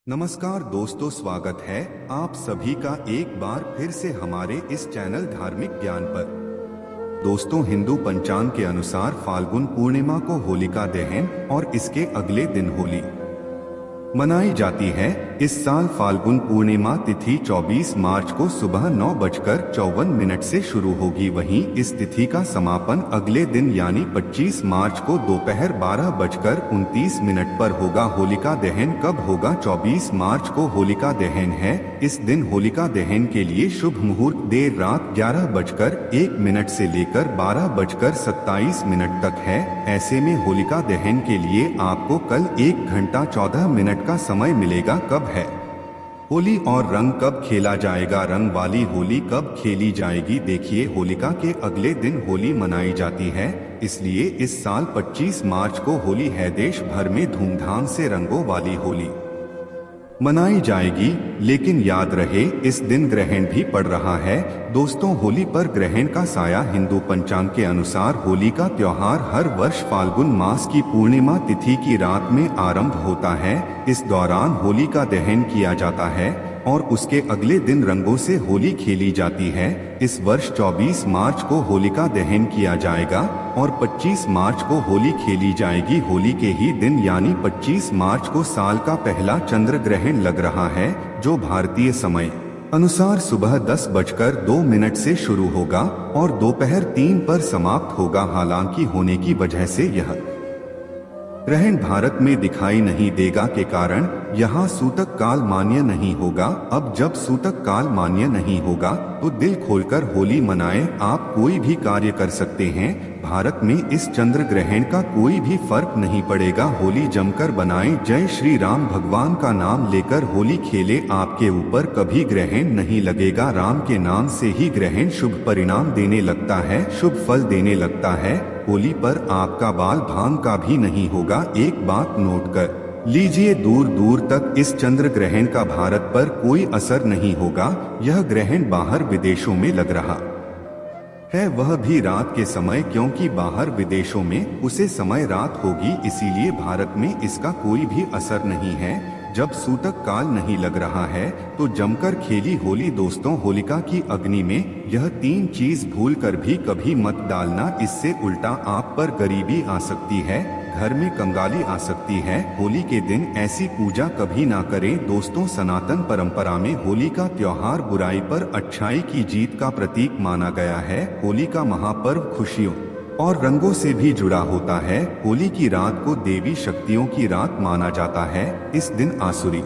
नमस्कार दोस्तों, स्वागत है आप सभी का एक बार फिर से हमारे इस चैनल धार्मिक ज्ञान पर। दोस्तों, हिंदू पंचांग के अनुसार फाल्गुन पूर्णिमा को होलिका दहन और इसके अगले दिन होली मनाई जाती है। इस साल फाल्गुन पूर्णिमा तिथि 24 मार्च को सुबह 9:54 से शुरू होगी। वहीं इस तिथि का समापन अगले दिन यानी 25 मार्च को दोपहर 12:29 पर होगा। होलिका दहन कब होगा? 24 मार्च को होलिका दहन है। इस दिन होलिका दहन के लिए शुभ मुहूर्त देर रात 11:01 से लेकर 12:27 तक है। ऐसे में होलिका दहन के लिए आपको कल 1 घंटा 14 मिनट का समय मिलेगा। कब है होली और रंग कब खेला जाएगा? रंग वाली होली कब खेली जाएगी? देखिए, होलिका के अगले दिन होली मनाई जाती है, इसलिए इस साल 25 मार्च को होली है। देश भर में धूमधाम से रंगों वाली होली मनाई जाएगी, लेकिन याद रहे इस दिन ग्रहण भी पड़ रहा है। दोस्तों, होली पर ग्रहण का साया। हिंदू पंचांग के अनुसार होली का त्योहार हर वर्ष फाल्गुन मास की पूर्णिमा तिथि की रात में आरंभ होता है। इस दौरान होली का दहन किया जाता है और उसके अगले दिन रंगों से होली खेली जाती है। इस वर्ष 24 मार्च को होलिका दहन किया जाएगा और 25 मार्च को होली खेली जाएगी। होली के ही दिन यानी 25 मार्च को साल का पहला चंद्र ग्रहण लग रहा है, जो भारतीय समय अनुसार सुबह 10:02 से शुरू होगा और दोपहर 3 पर समाप्त होगा। हालांकि होने की वजह से यह ग्रहण भारत में दिखाई नहीं देगा के कारण यहाँ सूतक काल मान्य नहीं होगा। अब जब सूतक काल मान्य नहीं होगा तो दिल खोलकर होली मनाएं। आप कोई भी कार्य कर सकते हैं। भारत में इस चंद्र ग्रहण का कोई भी फर्क नहीं पड़ेगा। होली जमकर बनाएं। जय श्री राम। भगवान का नाम लेकर होली खेले, आपके ऊपर कभी ग्रहण नहीं लगेगा। राम के नाम से ही ग्रहण शुभ परिणाम देने लगता है, शुभ फल देने लगता है। होली पर आपका बाल भांग का भी नहीं होगा। एक बात नोट कर लीजिए, दूर दूर तक इस चंद्र ग्रहण का भारत पर कोई असर नहीं होगा। यह ग्रहण बाहर विदेशों में लग रहा है, वह भी रात के समय, क्योंकि बाहर विदेशों में उसे समय रात होगी, इसीलिए भारत में इसका कोई भी असर नहीं है। जब सूतक काल नहीं लग रहा है तो जमकर खेली होली। दोस्तों, होलिका की अग्नि में यह 3 चीज भूल कर भी कभी मत डालना, इससे उल्टा आप पर गरीबी आ सकती है, घर में कंगाली आ सकती है। होली के दिन ऐसी पूजा कभी ना करें। दोस्तों, सनातन परंपरा में होली का त्योहार बुराई पर अच्छाई की जीत का प्रतीक माना गया है। होली का महापर्व खुशियों और रंगों से भी जुड़ा होता है। होली की रात को देवी शक्तियों की रात माना जाता है। इस दिन आसुरी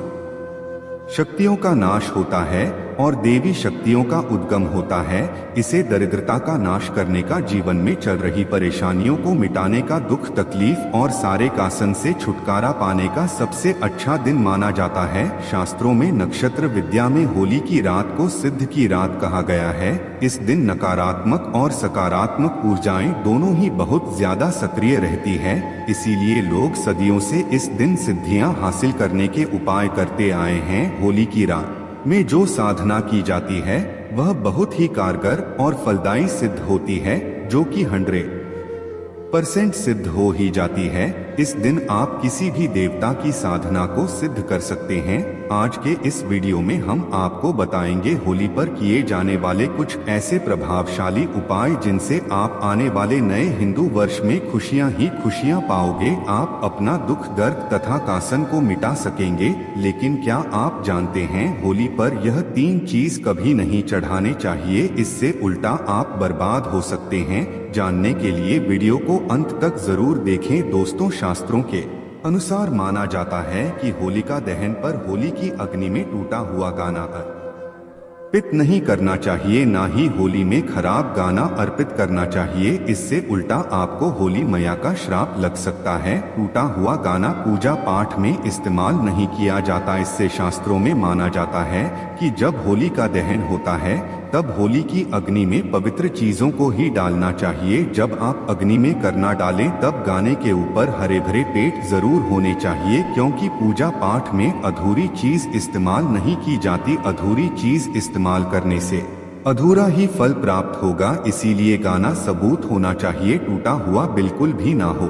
शक्तियों का नाश होता है और देवी शक्तियों का उद्गम होता है। इसे दरिद्रता का नाश करने का, जीवन में चल रही परेशानियों को मिटाने का, दुख तकलीफ और सारे कासन से छुटकारा पाने का सबसे अच्छा दिन माना जाता है। शास्त्रों में नक्षत्र विद्या में होली की रात को सिद्ध की रात कहा गया है। इस दिन नकारात्मक और सकारात्मक ऊर्जाएं दोनों ही बहुत ज्यादा सक्रिय रहती है, इसीलिए लोग सदियों से इस दिन सिद्धियां हासिल करने के उपाय करते आए हैं। होली की रात में जो साधना की जाती है वह बहुत ही कारगर और फलदायी सिद्ध होती है, जो कि 100% सिद्ध हो ही जाती है। इस दिन आप किसी भी देवता की साधना को सिद्ध कर सकते हैं। आज के इस वीडियो में हम आपको बताएंगे होली पर किए जाने वाले कुछ ऐसे प्रभावशाली उपाय जिनसे आप आने वाले नए हिंदू वर्ष में खुशियां ही खुशियां पाओगे। आप अपना दुख दर्द तथा कासन को मिटा सकेंगे। लेकिन क्या आप जानते हैं, होली पर यह 3 चीज कभी नहीं चढ़ाने चाहिए, इससे उल्टा आप बर्बाद हो सकते हैं। जानने के लिए वीडियो को अंत तक जरूर देखें। दोस्तों, शास्त्रों के अनुसार माना जाता है कि होलिका दहन पर होली की अग्नि में टूटा हुआ गाना अर्पित नहीं करना चाहिए, ना ही होली में खराब गाना अर्पित करना चाहिए। इससे उल्टा आपको होली मैया का श्राप लग सकता है। टूटा हुआ गाना पूजा पाठ में इस्तेमाल नहीं किया जाता। इससे शास्त्रों में माना जाता है कि जब होली का दहन होता है तब होली की अग्नि में पवित्र चीजों को ही डालना चाहिए। जब आप अग्नि में करना डालें तब गाने के ऊपर हरे भरे पेट जरूर होने चाहिए, क्योंकि पूजा पाठ में अधूरी चीज इस्तेमाल नहीं की जाती। अधूरी चीज इस्तेमाल करने से अधूरा ही फल प्राप्त होगा, इसीलिए गाना सबूत होना चाहिए, टूटा हुआ बिल्कुल भी ना हो।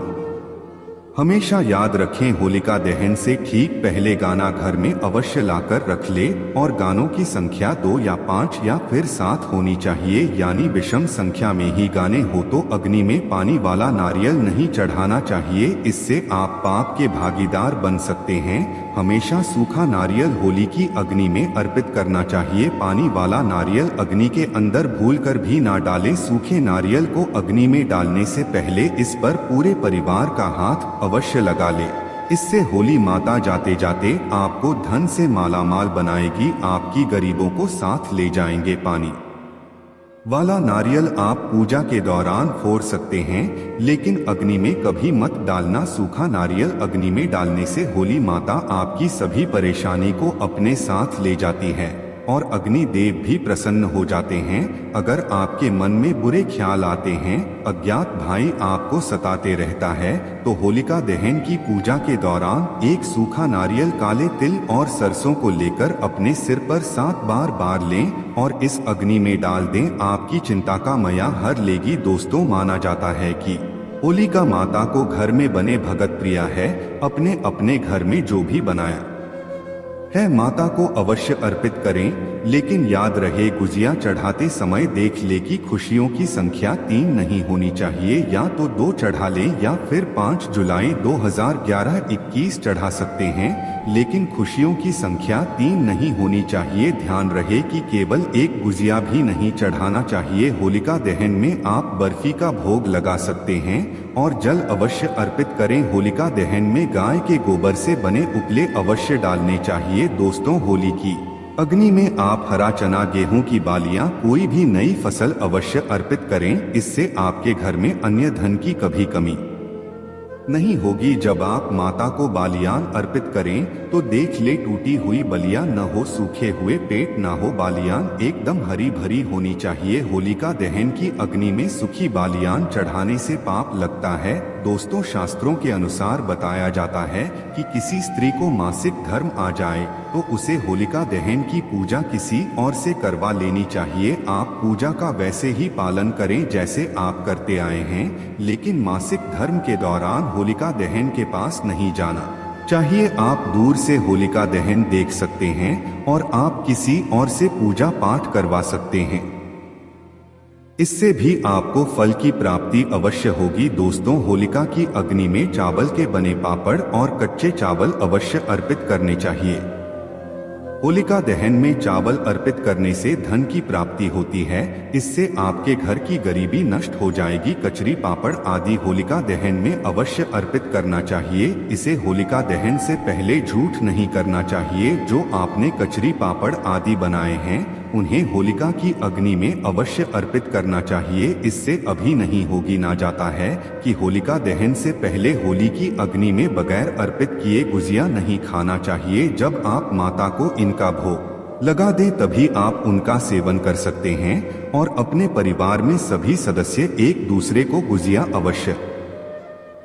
हमेशा याद रखें, होलिका दहन से ठीक पहले गाना घर में अवश्य लाकर रख ले और गानों की संख्या 2 या 5 या फिर 7 होनी चाहिए, यानी विषम संख्या में ही गाने हो तो अग्नि में पानी वाला नारियल नहीं चढ़ाना चाहिए, इससे आप पाप के भागीदार बन सकते हैं। हमेशा सूखा नारियल होली की अग्नि में अर्पित करना चाहिए। पानी वाला नारियल अग्नि के अंदर भूलकर भी ना डालें। सूखे नारियल को अग्नि में डालने से पहले इस पर पूरे परिवार का हाथ अवश्य लगा ले। इससे होली माता जाते जाते आपको धन से मालामाल बनाएगी, आपकी गरीबों को साथ ले जाएंगे। पानी वाला नारियल आप पूजा के दौरान फोड़ सकते हैं, लेकिन अग्नि में कभी मत डालना। सूखा नारियल अग्नि में डालने से होली माता आपकी सभी परेशानी को अपने साथ ले जाती है और अग्नि देव भी प्रसन्न हो जाते हैं। अगर आपके मन में बुरे ख्याल आते हैं, अज्ञात भाई आपको सताते रहता है, तो होलिका दहन की पूजा के दौरान एक सूखा नारियल, काले तिल और सरसों को लेकर अपने सिर पर 7 बार बार लें और इस अग्नि में डाल दें। आपकी चिंता का मया हर लेगी। दोस्तों, माना जाता है कि होलिका माता को घर में बने भगत प्रिया है। अपने अपने घर में जो भी बनाया है माता को अवश्य अर्पित करें, लेकिन याद रहे गुजिया चढ़ाते समय देख ले कि खुशियों की संख्या 3 नहीं होनी चाहिए। या तो 2 चढ़ा लें या फिर 5 जुलाई 2011-21 चढ़ा सकते हैं, लेकिन खुशियों की संख्या 3 नहीं होनी चाहिए। ध्यान रहे कि केवल एक गुजिया भी नहीं चढ़ाना चाहिए। होलिका दहन में आप बर्फी का भोग लगा सकते हैं और जल अवश्य अर्पित करें। होलिका दहन में गाय के गोबर से बने उपले अवश्य डालने चाहिए। दोस्तों, होली की अग्नि में आप हरा चना, गेहूं की बालियां, कोई भी नई फसल अवश्य अर्पित करें। इससे आपके घर में अन्य धन की कभी कमी नहीं होगी। जब आप माता को बालियान अर्पित करें तो देख ले टूटी हुई बलिया न हो, सूखे हुए पेट न हो, बालियान एकदम हरी भरी होनी चाहिए। होलिका दहन की अग्नि में सूखी बालियान चढ़ाने से पाप लगता है। दोस्तों, शास्त्रों के अनुसार बताया जाता है कि किसी स्त्री को मासिक धर्म आ जाए तो उसे होलिका दहन की पूजा किसी और से करवा लेनी चाहिए। आप पूजा का वैसे ही पालन करें जैसे आप करते आए हैं, लेकिन मासिक धर्म के दौरान होलिका दहन के पास नहीं जाना चाहिए। आप दूर से होलिका दहन देख सकते हैं और आप किसी और से पूजा पाठ करवा सकते हैं। इससे भी आपको फल की प्राप्ति अवश्य होगी। दोस्तों, होलिका की अग्नि में चावल के बने पापड़ और कच्चे चावल अवश्य अर्पित करने चाहिए। होलिका दहन में चावल अर्पित करने से धन की प्राप्ति होती है। इससे आपके घर की गरीबी नष्ट हो जाएगी। कचरी, पापड़ आदि होलिका दहन में अवश्य अर्पित करना चाहिए। इसे होलिका दहन से पहले झूठ नहीं करना चाहिए। जो आपने कचरी, पापड़ आदि बनाए हैं उन्हें होलिका की अग्नि में अवश्य अर्पित करना चाहिए। इससे अभी नहीं होगी ना जाता है कि होलिका दहन से पहले होली की अग्नि में बगैर अर्पित किए गुजिया नहीं खाना चाहिए। जब आप माता को इनका भोग लगा दे तभी आप उनका सेवन कर सकते हैं और अपने परिवार में सभी सदस्य एक दूसरे को गुजिया अवश्य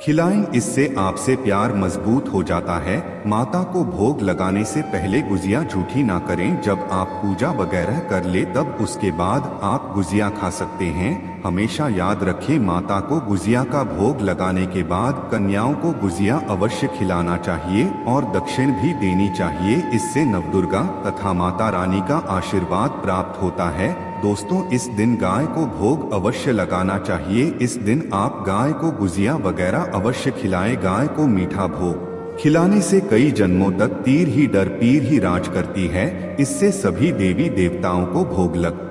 खिलाएं। इससे आपसे प्यार मजबूत हो जाता है। माता को भोग लगाने से पहले गुजिया झूठी ना करें। जब आप पूजा वगैरह कर ले तब उसके बाद आप गुजिया खा सकते हैं। हमेशा याद रखें, माता को गुजिया का भोग लगाने के बाद कन्याओं को गुजिया अवश्य खिलाना चाहिए और दक्षिण भी देनी चाहिए। इससे नवदुर्गा तथा माता रानी का आशीर्वाद प्राप्त होता है। दोस्तों, इस दिन गाय को भोग अवश्य लगाना चाहिए। इस दिन आप गाय को गुजिया वगैरह अवश्य खिलाएं। गाय को मीठा भोग खिलाने से कई जन्मों तक तीर ही डर पीर ही राज करती है। इससे सभी देवी देवताओं को भोग लग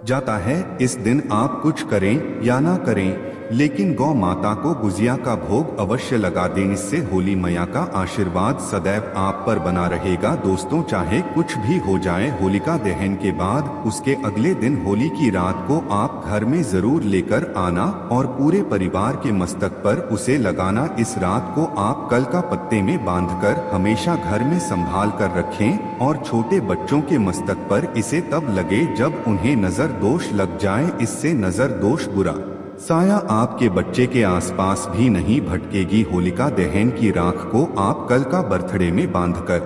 जाता है। इस दिन आप कुछ करें या ना करें, लेकिन गौ माता को गुजिया का भोग अवश्य लगा दें। इससे होली मैया का आशीर्वाद सदैव आप पर बना रहेगा। दोस्तों, चाहे कुछ भी हो जाए, होलिका दहन के बाद उसके अगले दिन होली की रात को आप घर में जरूर लेकर आना और पूरे परिवार के मस्तक पर उसे लगाना। इस रात को आप कल का पत्ते में बांधकर हमेशा घर में संभाल कर रखें और छोटे बच्चों के मस्तक पर इसे तब लगे जब उन्हें नजर दोष लग जाए। इससे नजर दोष बुरा साया आपके बच्चे के आसपास भी नहीं भटकेगी। होलिका दहन की राख को आप कल का बर्थडे में बांधकर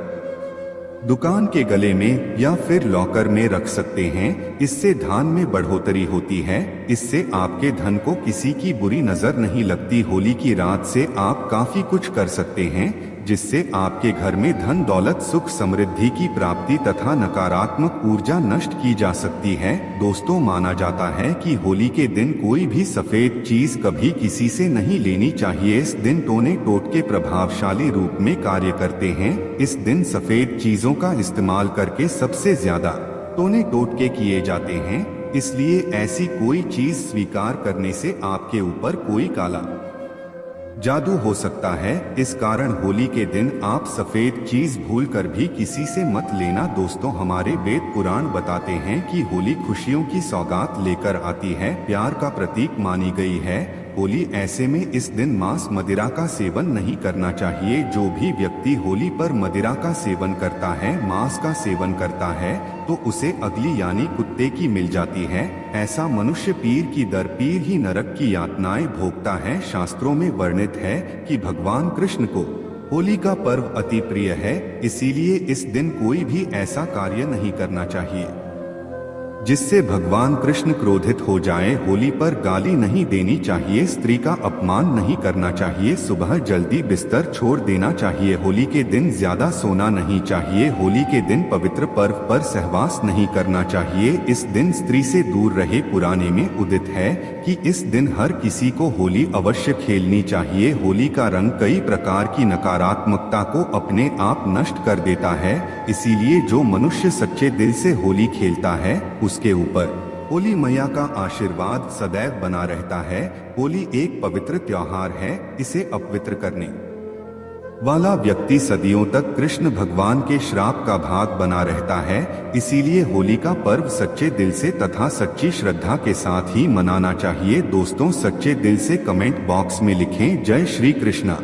दुकान के गले में या फिर लॉकर में रख सकते हैं। इससे धन में बढ़ोतरी होती है। इससे आपके धन को किसी की बुरी नजर नहीं लगती। होली की रात से आप काफी कुछ कर सकते हैं, जिससे आपके घर में धन दौलत सुख समृद्धि की प्राप्ति तथा नकारात्मक ऊर्जा नष्ट की जा सकती है। दोस्तों, माना जाता है कि होली के दिन कोई भी सफेद चीज कभी किसी से नहीं लेनी चाहिए। इस दिन टोने टोटके प्रभावशाली रूप में कार्य करते हैं। इस दिन सफेद चीजों का इस्तेमाल करके सबसे ज्यादा टोने टोटके किए जाते हैं। इसलिए ऐसी कोई चीज स्वीकार करने से आपके ऊपर कोई काला जादू हो सकता है। इस कारण होली के दिन आप सफेद चीज भूलकर भी किसी से मत लेना। दोस्तों, हमारे वेद पुराण बताते हैं कि होली खुशियों की सौगात लेकर आती है, प्यार का प्रतीक मानी गई है होली। ऐसे में इस दिन मांस मदिरा का सेवन नहीं करना चाहिए। जो भी व्यक्ति होली पर मदिरा का सेवन करता है, मांस का सेवन करता है, तो उसे अगली यानी कुत्ते की मिल जाती है। ऐसा मनुष्य पीर की दर पीर ही नरक की यातनाएं भोगता है। शास्त्रों में वर्णित है कि भगवान कृष्ण को होली का पर्व अति प्रिय है। इसीलिए इस दिन कोई भी ऐसा कार्य नहीं करना चाहिए जिससे भगवान कृष्ण क्रोधित हो जाएं। होली पर गाली नहीं देनी चाहिए, स्त्री का अपमान नहीं करना चाहिए, सुबह जल्दी बिस्तर छोड़ देना चाहिए। होली के दिन ज्यादा सोना नहीं चाहिए। होली के दिन पवित्र पर्व पर सहवास नहीं करना चाहिए। इस दिन स्त्री से दूर रहे। पुराने में उदित है कि इस दिन हर किसी को होली अवश्य खेलनी चाहिए। होली का रंग कई प्रकार की नकारात्मकता को अपने आप नष्ट कर देता है। इसीलिए जो मनुष्य सच्चे दिल से होली खेलता है, उसके ऊपर होली मैया का आशीर्वाद सदैव बना रहता है। होली एक पवित्र त्योहार है। इसे अपवित्र करने वाला व्यक्ति सदियों तक कृष्ण भगवान के श्राप का भाग बना रहता है। इसीलिए होली का पर्व सच्चे दिल से तथा सच्ची श्रद्धा के साथ ही मनाना चाहिए। दोस्तों, सच्चे दिल से कमेंट बॉक्स में लिखें जय श्री कृष्णा।